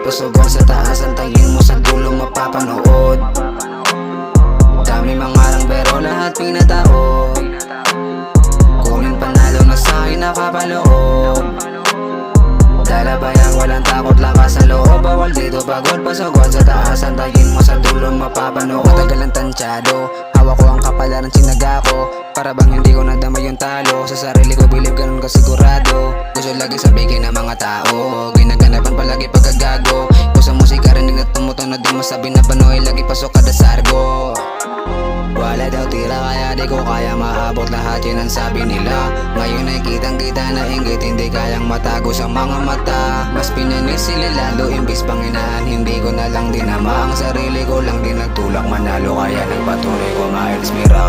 Pasugon sa taas, antayin mo sa dulo mapapanood. Dami mangarang pero lahat pinatao. Kunin panalo na sa'kin nakapaloob. Lalabayan walang takot, lakas sa loob. Bawal dito pagod, pasugon sa taas, antayin mo sa dulo mapapanood. Matagal ang tansyado, hawak ko ang kapalaran, sinaga ko. Para bang hindi ko nadama yung talo. Sa sarili ko believe, ganun kasigurado. Gusto lagi sabihin ng mga tao, ginaganapan palagi pagkagago. Kung sa musika rinig na tumutunog, di masabi na panoy, lagi pasok kada sargo. Wala daw tira kaya di ko kaya maabot lahat, yun ang sabi nila. Ngayon ay kitang kita na inggit, hindi kayang matago sa mga mata. Mas pinanis sila lalo imbis panginaan, hindi ko na lang dinama. Ang sarili ko lang din nagtulak manalo, kaya nagpatuloy ko ma-expira.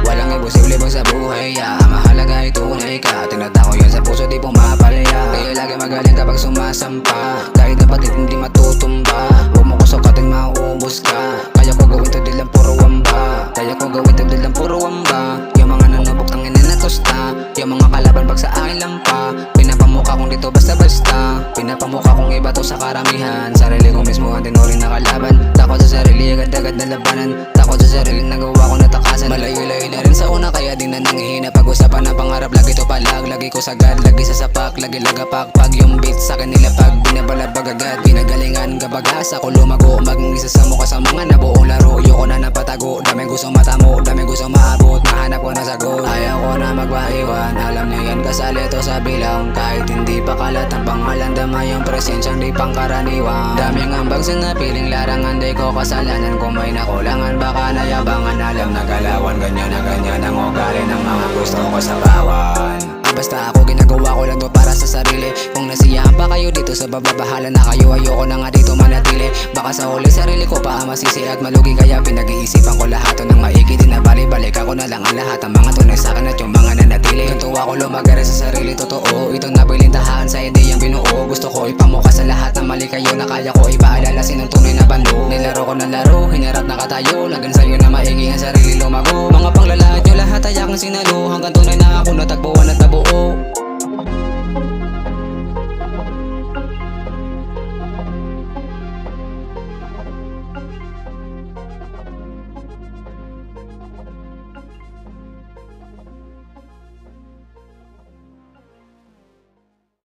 Walang imposible pag sa buhay, mahalaga ay tunay ka. Tinatako yun sa puso, di pumapalaya. Kaya lagi magaling kapag sumasampa, kahit na patit hindi matutumba. Huwag mo ko sukatin, mauubos ka. Kaya ko gawin to, di lang puro wamba. Kaya ko gawin to, di lang puro wamba. Yung mga nanubok tangin na natusta, yung mga kalaban pag sa akin lang pa. Pinapamukha kong dito basta-basta, pinapamukha kong iba to sa karamihan. Sarili ko mismo ang tinuring na kalaban. Takot sa sarili, agad-agad na labanan. Takot sa sarili, nagawa ko natakasan. Malayo-layo na rin sa una, kaya di na nangihina. Pag-usapan ng pangarap, lagi to palag. Lagi ko sagad, lagi sa sapak, lagi lagapak. Pag yung beat sa kanila pag binabalabag agad, pinagalingan kabagas. Ako lumago, maging isa sa mukha sa mga nabuong laro. Ayoko na napatago, daming gusto matamo, daming gusto maabot. Mahanap ko na sagot, ayaw ko na magpaiwan. Alam niyo yan, kasali to sa bilang. Kahit hindi pa kalat ang pangalan, damay yung presensyang di pangkaraniwan. Daming ambag sa napiling larangan, di ko kasalanan. Kung may nakulangan, baka nayabangan. Alam na galawan, ganyan na ganyan ang ugali ng mga gusto ko sa bawan. Basta ako ginagawa ko lang to para sa sarili. Kung nasiyahan pa kayo dito sa baba, bahala na kayo. Ayoko na nga dito manatili. Baka sa huli sarili ko pa masisi at malugi. Kaya pinag-iisipan ko lahat to ng maigi. Di na balik ako na lang ang lahat. Ang mga tunay sa akin at yung mga nanatili. Ganto ako lumagari sa sarili, totoo. Ito nabilintahan sa ideyang binuo. Gusto ko ipamukha sa lahat na mali kayo, na kaya ko ipaalala sinong tunay na bando. Nilaro ko na laro, hinarap na katayo. Lagan sa'yo na maigi ang sarili lumago. Mga panglalahat nyo lahat ay aking sinalo, hanggang tunay na ako natagpuan at nabuo.